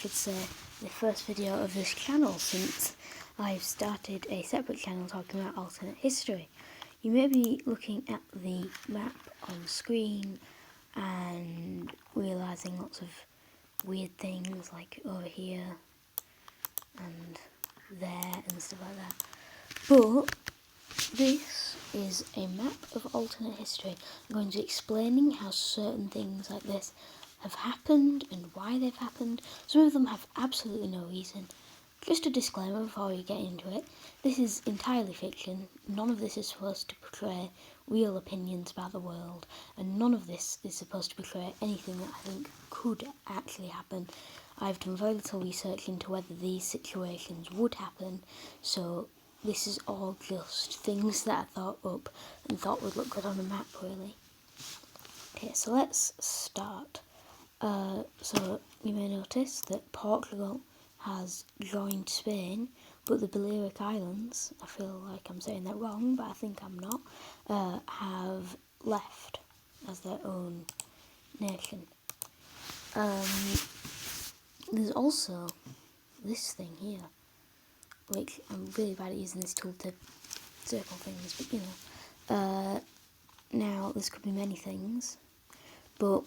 should say, the first video of this channel since I've started a separate channel talking about alternate history. You may be looking at the map on screen and realising lots of weird things like over here and there and stuff like that. But this is a map of alternate history. I'm going to be explaining how certain things like this have happened and why they've happened. Some of them have absolutely no reason. Just a disclaimer before we get into it. This is entirely fiction. None of this is supposed to portray real opinions about the world, and none of this is supposed to portray anything that I think could actually happen. I've done very little research into whether these situations would happen, so this is all just things that I thought up and thought would look good on a map, really. Okay, so let's start. So you may notice that Portugal has joined Spain, but the Balearic Islands, I feel like I'm saying that wrong, but I think I'm not, have left as their own nation. There's also this thing here, which I'm really bad at using this tool to circle things, but you know. Now, this could be many things, but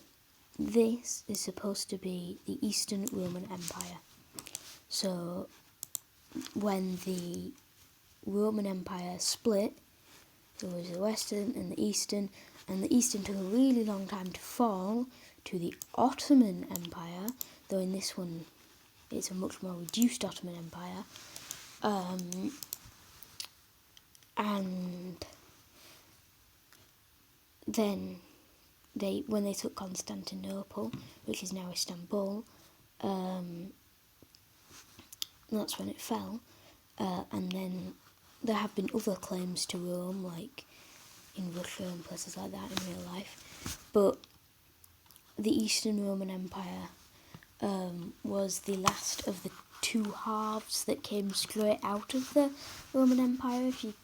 this is supposed to be the Eastern Roman Empire. So, when the Roman Empire split, there was the Western and the Eastern took a really long time to fall to the Ottoman Empire, though in this one it's a much more reduced Ottoman Empire. And then when they took Constantinople, which is now Istanbul, that's when it fell. And then there have been other claims to Rome, like in Russia and places like that in real life. But the Eastern Roman Empire was the last of the two halves that came straight out of the Roman Empire, if you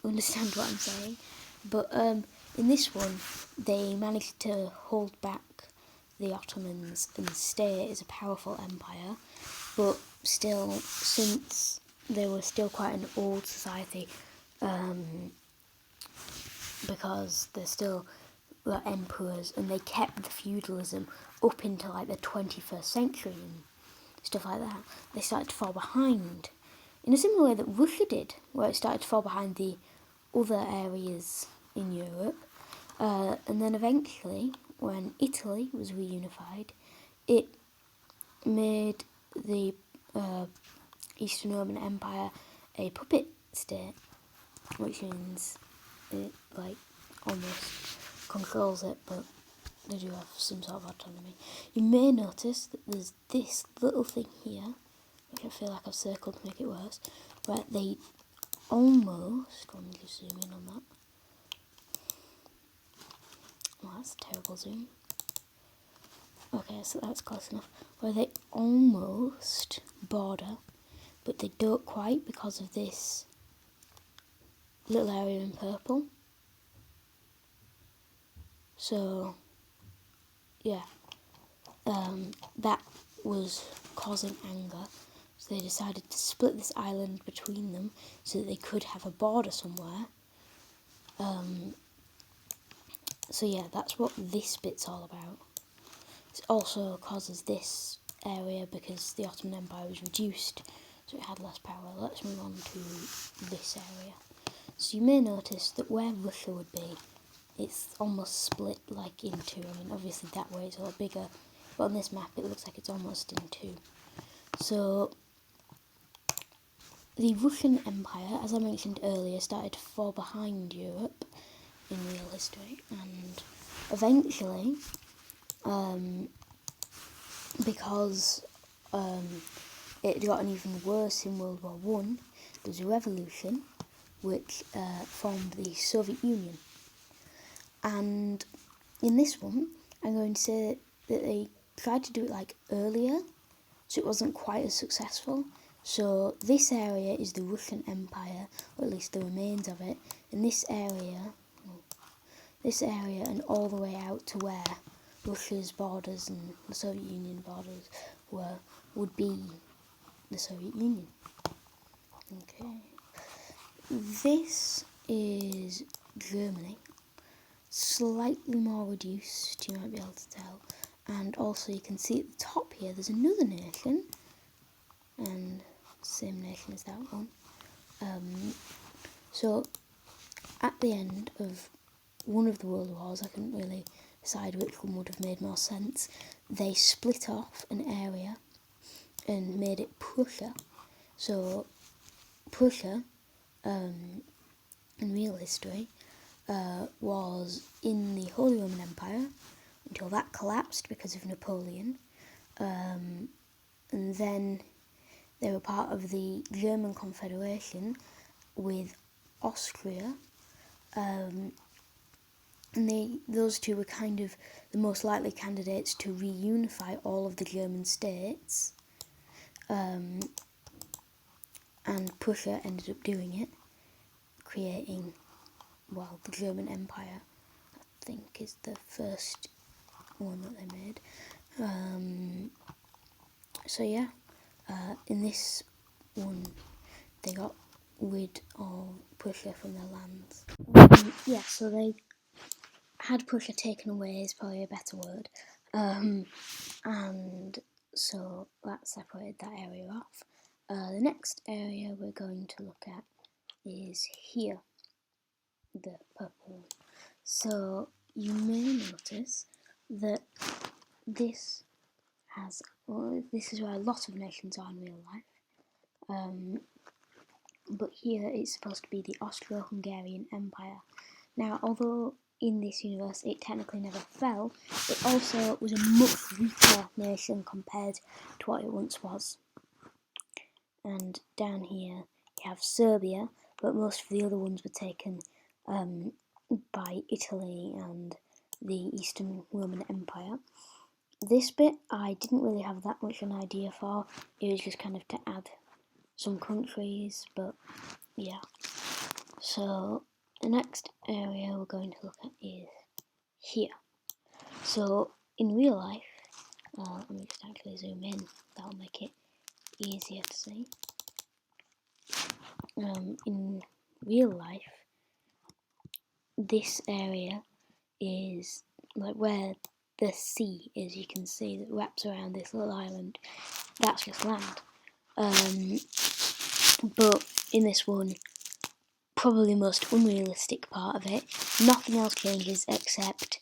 understand what I'm saying. But in this one, they managed to hold back the Ottomans and stay as a powerful empire. But still, since they were still quite an old society, because they're still emperors, and they kept the feudalism up into like the 21st century and stuff like that, they started to fall behind in a similar way that Russia did, where it started to fall behind the other areas in Europe. And then eventually, when Italy was reunified, it made the Eastern Roman Empire a puppet state, which means it like almost controls it, but they do have some sort of autonomy. You may notice that there's this little thing here, which I feel like I've circled to make it worse, where they almost, let me just zoom in on that. Oh, that's a terrible zoom. Okay, so that's close enough. Where they almost border, but they don't quite because of this little area in purple. So, yeah, that was causing anger. So they decided to split this island between them so that they could have a border somewhere. So yeah, that's what this bit's all about. It also causes this area because the Ottoman Empire was reduced, so it had less power. Let's move on to this area. So you may notice that where Russia would be, it's almost split like in two. I mean, obviously that way it's a lot bigger, but on this map it looks like it's almost in two. So the Russian Empire, as I mentioned earlier, started to fall behind Europe in real history, and eventually, because it had gotten even worse in World War One, there was a revolution which formed the Soviet Union. And in this one, I'm going to say that they tried to do it like earlier, so it wasn't quite as successful. So this area is the Russian Empire, or at least the remains of it, and this area and all the way out to where Russia's borders and the Soviet Union borders would be the Soviet Union. Okay. This is Germany. Slightly more reduced, you might be able to tell. And also you can see at the top here there's another nation, and same nation as that one. So at the end of one of the world wars, I couldn't really decide which one would have made more sense, they split off an area and made it Prussia. So Prussia, in real history, was in the Holy Roman Empire until that collapsed because of Napoleon, and then they were part of the German Confederation with Austria, and those two were kind of the most likely candidates to reunify all of the German states, and Prussia ended up doing it, creating, well, the German Empire, I think, is the first one that they made. So yeah, in this one, they got rid of Prussia from their lands. Yeah, so they had Prussia taken away is probably a better word, and so that separated that area off. The next area we're going to look at is here, the purple one. So you may notice that this is where a lot of nations are in real life, but here it's supposed to be the Austro-Hungarian Empire. Now, although in this universe it technically never fell, it also was a much weaker nation compared to what it once was. And down here you have Serbia, but most of the other ones were taken by Italy and the Eastern Roman Empire. This bit I didn't really have that much an idea for, it was just kind of to add some countries, but yeah. So the next area we're going to look at is here. So in real life, let me just actually zoom in, that'll make it easier to see. In real life, this area is like where the sea is, you can see, that wraps around this little island. That's just land. But in this one, probably the most unrealistic part of it, nothing else changes except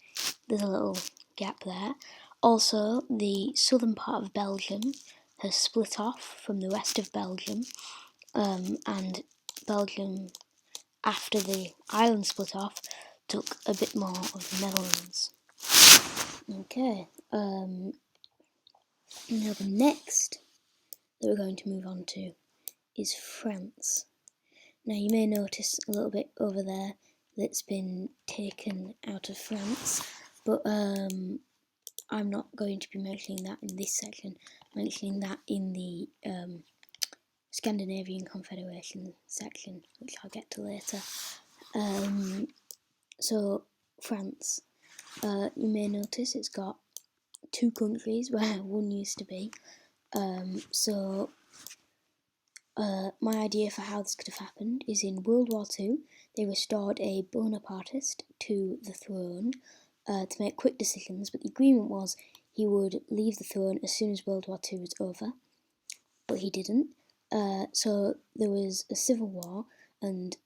there's a little gap there. Also, the southern part of Belgium has split off from the rest of Belgium, and Belgium, after the island split off, took a bit more of the Netherlands. Okay, now the next that we're going to move on to is France. Now you may notice a little bit over there that's been taken out of France, but I'm not going to be mentioning that in this section. I'm mentioning that in the Scandinavian Confederation section, which I'll get to later. So France, you may notice it's got two countries where one used to be. My idea for how this could have happened is in World War II, they restored a Bonapartist to the throne to make quick decisions, but the agreement was he would leave the throne as soon as World War II was over, but he didn't. So there was a civil war, and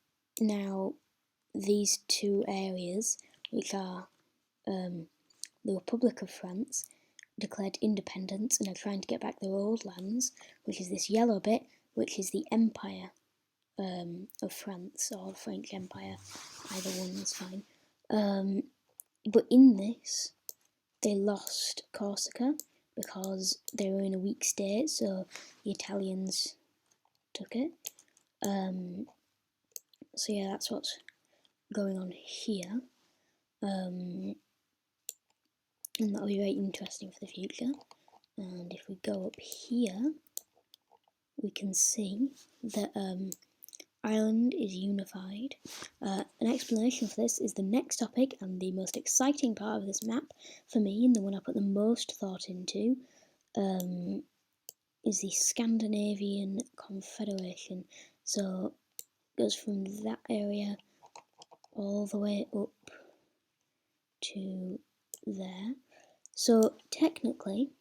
now these two areas, which are the Republic of France, declared independence and are trying to get back their old lands, which is this yellow bit, which is the Empire of France, or French Empire, either one is fine. But in this, they lost Corsica because they were in a weak state, so the Italians took it. So yeah, that's what's going on here. And that'll be very interesting for the future. And if we go up here, we can see that Ireland is unified. An explanation for this is the next topic and the most exciting part of this map for me, and the one I put the most thought into, is the Scandinavian Confederation. So it goes from that area all the way up to there. So technically,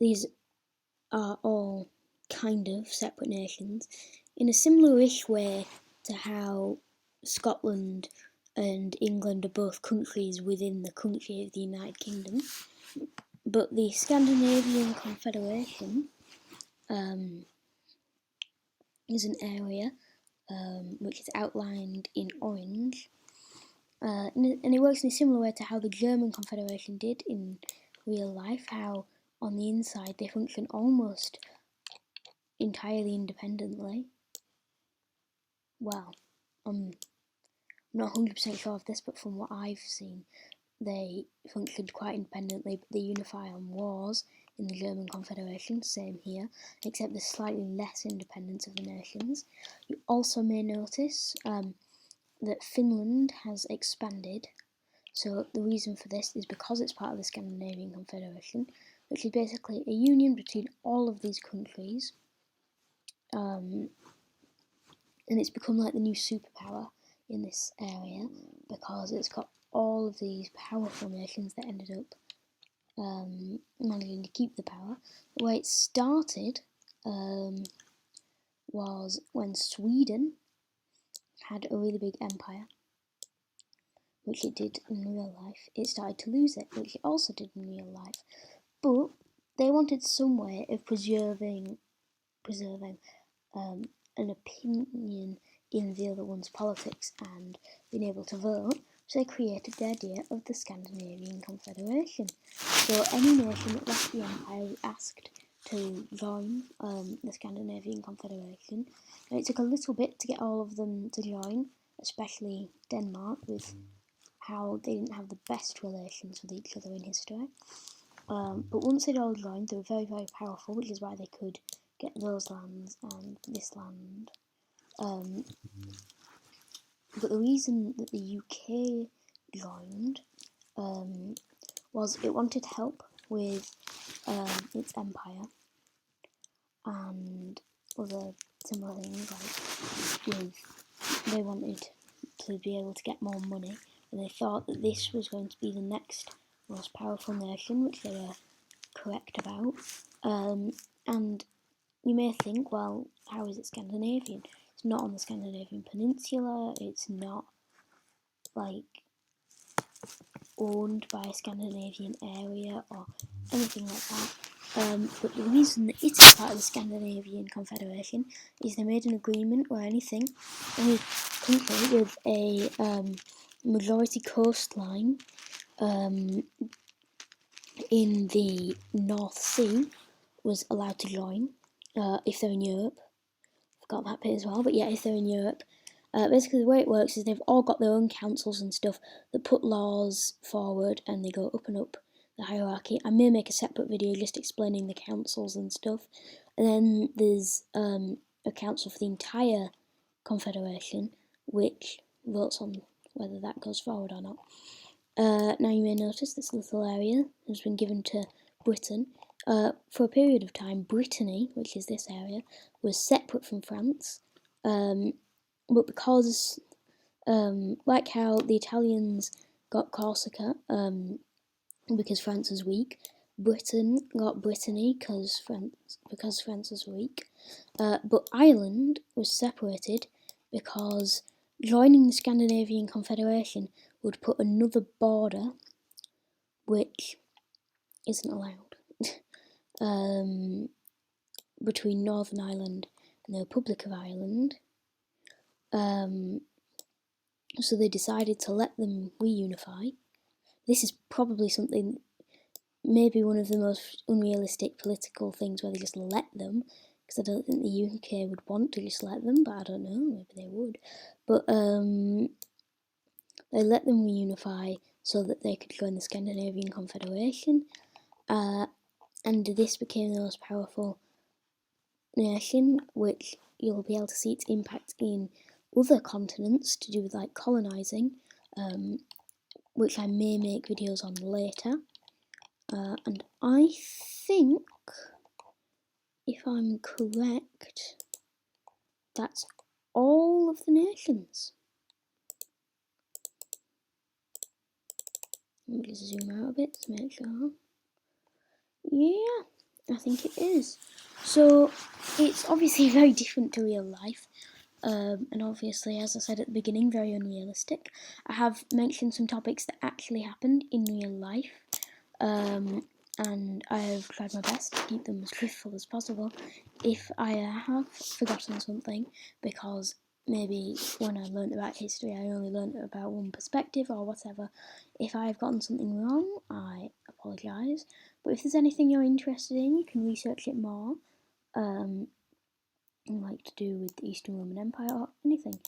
these are all kind of separate nations in a similar-ish way to how Scotland and England are both countries within the country of the United Kingdom. But the Scandinavian Confederation is an area which is outlined in orange, and it works in a similar way to how the German Confederation did in real life, how on the inside they function almost entirely independently. Well, I'm not 100% sure of this, but from what I've seen, they functioned quite independently, but they unify on wars in the German Confederation, same here, except there's slightly less independence of the nations. You also may notice that Finland has expanded, so the reason for this is because it's part of the Scandinavian Confederation, which is basically a union between all of these countries, and it's become like the new superpower in this area because it's got all of these powerful nations that ended up managing to keep the power. The way it started was when Sweden had a really big empire, which it did in real life. It started to lose it, which it also did in real life. But they wanted some way of preserving an opinion in the other one's politics and being able to vote, so they created the idea of the Scandinavian Confederation. So any nation that left the empire was asked to join the Scandinavian Confederation, and it took a little bit to get all of them to join, especially Denmark, with how they didn't have the best relations with each other in history. But once they'd all joined, they were very, very powerful, which is why they could get those lands and this land. But the reason that the UK joined was it wanted help with its empire and other similar things, they wanted to be able to get more money, and they thought that this was going to be the next most powerful nation, which they were correct about. And you may think, well, how is it Scandinavian? It's not on the Scandinavian peninsula, it's not like owned by a Scandinavian area or anything like that. But the reason that it is part of the Scandinavian Confederation is they made an agreement where any country with a majority coastline in the North Sea was allowed to join if they're in Europe. Forgot that bit as well, but yeah, if they're in Europe. Basically, the way it works is they've all got their own councils and stuff that put laws forward, and they go up and up the hierarchy. I may make a separate video just explaining the councils and stuff. And then there's a council for the entire confederation, which votes on whether that goes forward or not. Now you may notice this little area has been given to Britain. For a period of time, Brittany, which is this area, was separate from France, but because, like how the Italians got Corsica because France was weak, Britain got Brittany because France was weak, but Ireland was separated because joining the Scandinavian Confederation would put another border which isn't allowed between Northern Ireland and the Republic of Ireland. So they decided to let them reunify. This is probably something, maybe one of the most unrealistic political things where they just let them, because I don't think the UK would want to just let them, but I don't know, maybe they would. But they let them reunify so that they could join the Scandinavian Confederation, and this became the most powerful nation, which you'll be able to see its impact in other continents to do with like colonising, which I may make videos on later. And I think, if I'm correct, that's all of the nations. Let me just zoom out a bit to make sure. Yeah, I think it is. So it's obviously very different to real life. And obviously, as I said at the beginning, very unrealistic. I have mentioned some topics that actually happened in real life, and I have tried my best to keep them as truthful as possible. If I have forgotten something, because maybe when I learnt about history I only learnt about one perspective or whatever, if I have gotten something wrong, I apologise. But if there's anything you're interested in, you can research it more. Like to do with the Eastern Roman Empire or anything.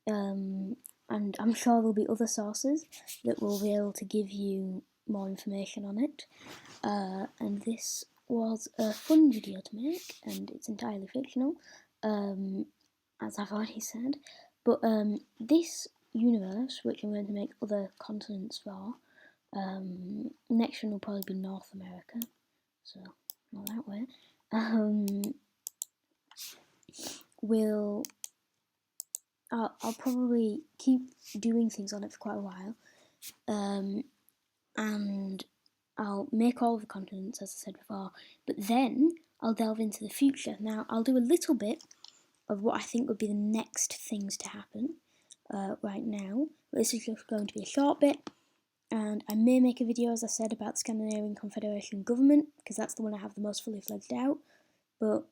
And I'm sure there'll be other sources that will be able to give you more information on it. And this was a fun video to make, and it's entirely fictional, as I've already said. But this universe, which I'm going to make other continents for, next one will probably be North America, so not that way. I'll probably keep doing things on it for quite a while, and I'll make all the continents, as I said before, but then I'll delve into the future. Now, I'll do a little bit of what I think would be the next things to happen right now. This is just going to be a short bit, and I may make a video, as I said, about the Scandinavian Confederation government, because that's the one I have the most fully fledged out, but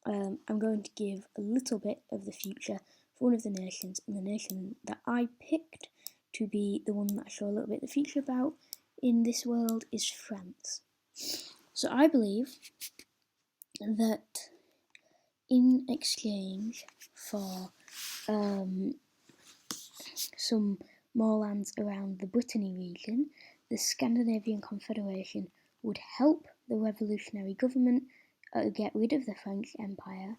I'm going to give a little bit of the future for one of the nations, and the nation that I picked to be the one that I show a little bit of the future about in this world is France. So I believe that in exchange for some more lands around the Brittany region, the Scandinavian Confederation would help the revolutionary government get rid of the French Empire,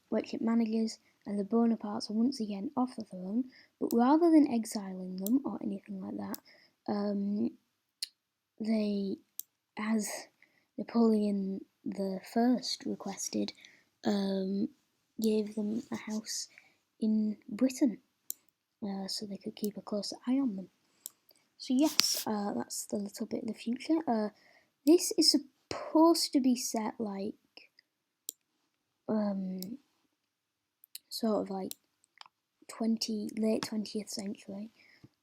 which it manages, and the Bonapartes are once again off the throne. But rather than exiling them or anything like that, they, as Napoleon the First requested, gave them a house in Britain, so they could keep a closer eye on them. So yes, that's the little bit of the future. This is supposed to be set like sort of like late 20th century,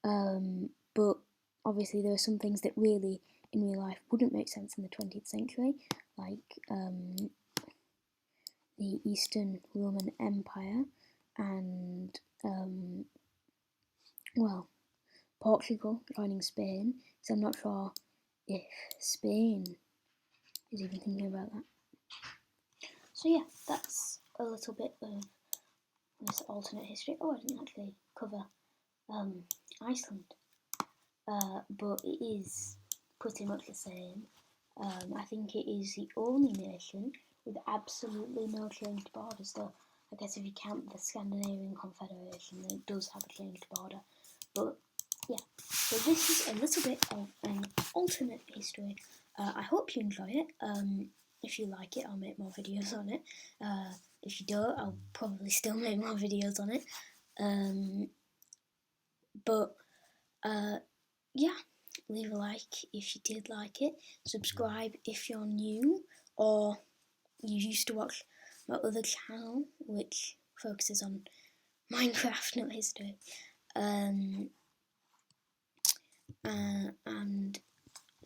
but obviously there are some things that really in real life wouldn't make sense in the 20th century, like the Eastern Roman Empire and well, Portugal joining Spain, so I'm not sure if Spain is even thinking about that. So yeah, that's a little bit of this alternate history. Oh, I didn't actually cover Iceland, but it is pretty much the same. I think it is the only nation with absolutely no changed borders, though I guess if you count the Scandinavian Confederation, then it does have a changed border. But yeah, so this is a little bit of an alternate history. I hope you enjoy it. If you like it, I'll make more videos on it. If you don't, I'll probably still make more videos on it. But yeah, leave a like if you did like it. Subscribe if you're new or you used to watch my other channel, which focuses on Minecraft, not history. And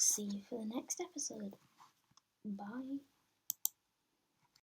see you for the next episode. Bye.